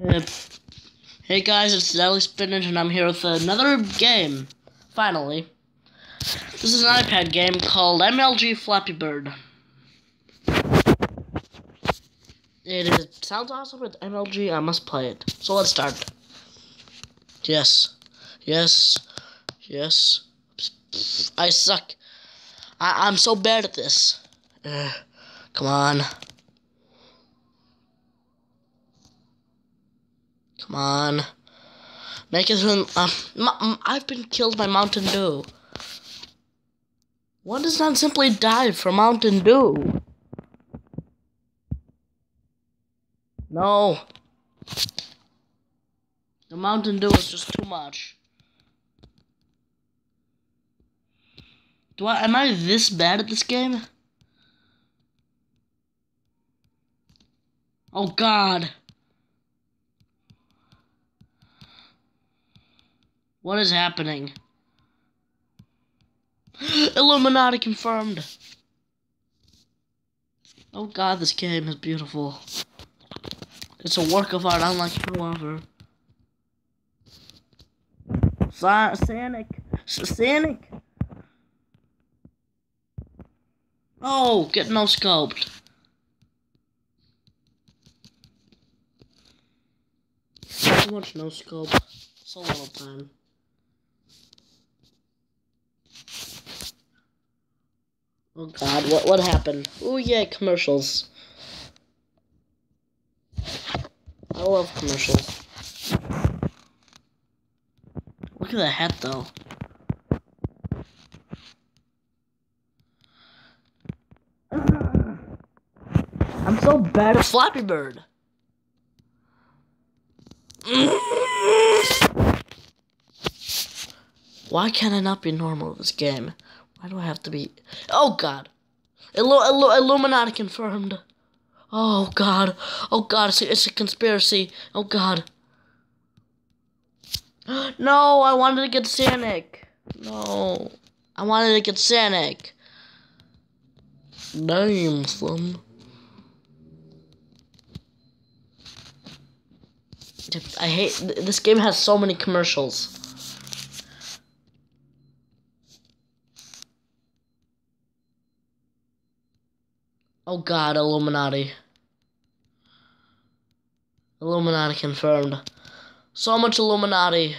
Uh, hey guys, it's Deli Spinach and I'm here with another game. Finally. This is an iPad game called MLG Flappy Bird. It sounds awesome with MLG, I must play it. So let's start. Yes. Yes. Yes. I suck. I'm so bad at this. Come on. Come on. Make it through. I've been killed by Mountain Dew. One does not simply die from Mountain Dew. No. The Mountain Dew is just too much. Am I this bad at this game? Oh God. What is happening? Illuminati confirmed. Oh God, this game is beautiful. It's a work of art unlike no other. Sanic. Oh, get no scoped. So much no scope. So little time. Oh God, what happened? Oh yeah, commercials. I love commercials. Look at that hat though. I'm so bad at Flappy Bird. Why can I not be normal in this game? Why do I have to be... Oh God. Illuminati confirmed. Oh God. Oh God, it's a conspiracy. Oh God. No, I wanted to get Sanic. No. I wanted to get Sanic. Damn, son. I hate... This game has so many commercials. Oh God, Illuminati. Illuminati confirmed. So much Illuminati.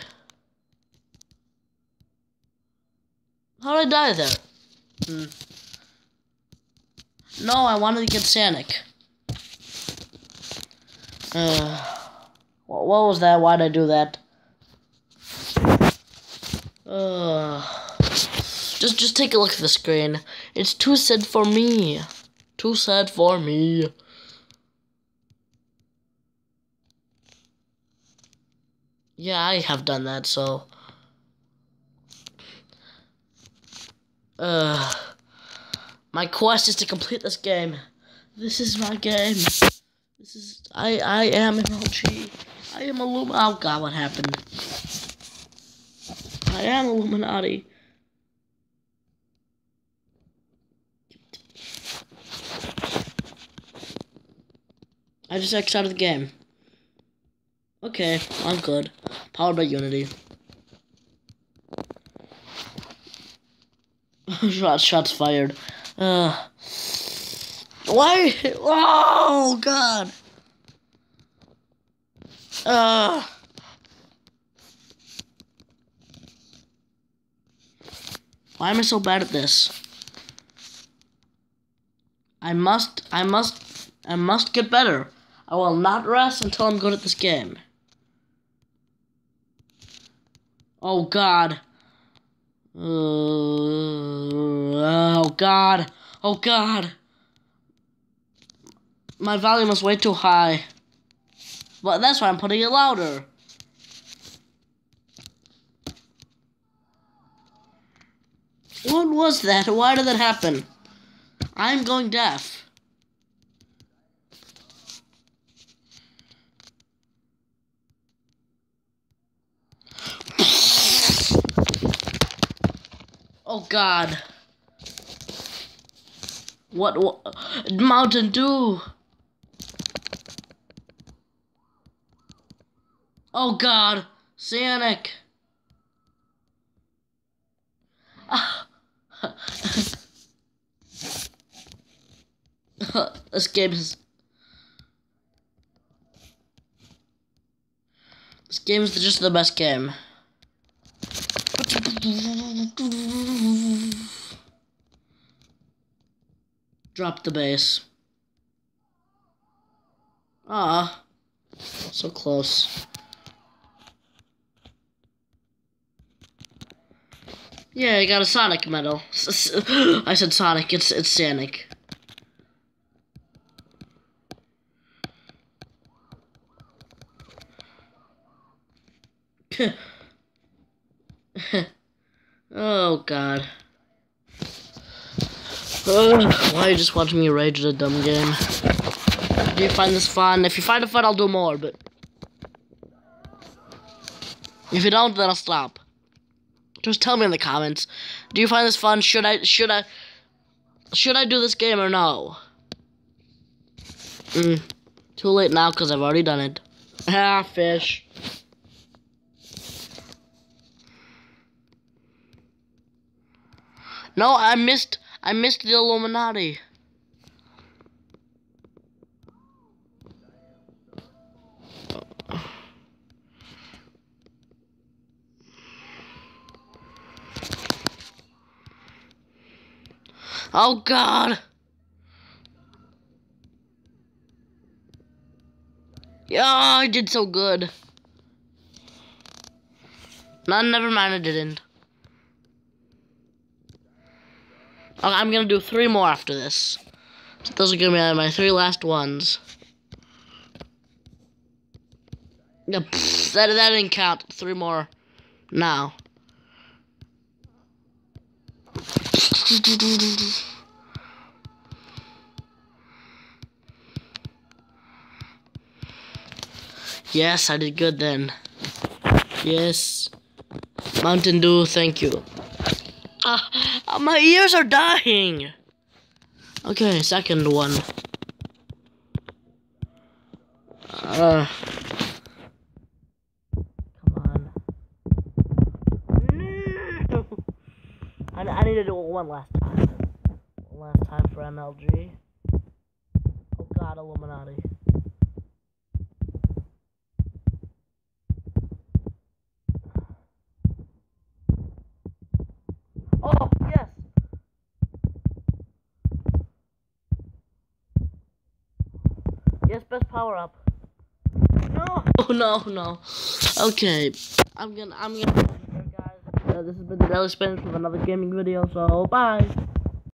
How did I die there? No, I wanted to get Sanic. What was that? Why'd I do that? Just take a look at the screen. It's too sad for me. Too sad for me. Yeah, I have done that, so... My quest is to complete this game. This is my game. This is... I am MLG. I am Illuminati. Oh God, what happened? I am Illuminati. I just X'd out of the game. Okay, I'm good. Powered by Unity. Shots fired. Why? Oh God. Why am I so bad at this? I must get better. I will not rest until I'm good at this game. Oh God. Oh God. Oh God. My volume is way too high. But that's why I'm putting it louder. What was that? Why did that happen? I'm going deaf. Oh God. What? Mountain Dew. Oh God, Sonic. This game is. This game is just the best game. Drop the base. Ah, so close. Yeah, you got a Sonic medal. I said Sonic. It's Sonic. Oh God. Why are you just watching me rage at a dumb game? Do you find this fun? If you find it fun, I'll do more, but if you don't, then I'll stop. Just tell me in the comments. Do you find this fun? Should I do this game or no? Too late now because I've already done it. Ah, fish. No, I missed the Illuminati. Oh God. Yeah, I did so good. No, never mind, I didn't. I'm gonna do 3 more after this. So those are gonna be my 3 last ones. Yeah, that didn't count. 3 more now. Yes, I did good then. Yes. Mountain Dew, thank you. My ears are dying. Okay, second one. Come on. No. I need to do it one last time. One last time for MLG. Oh God, Illuminati. Oh, yes! Yes, best power up. No! No. Okay. I'm gonna guys. This has been the Daily Spin from another gaming video, so bye!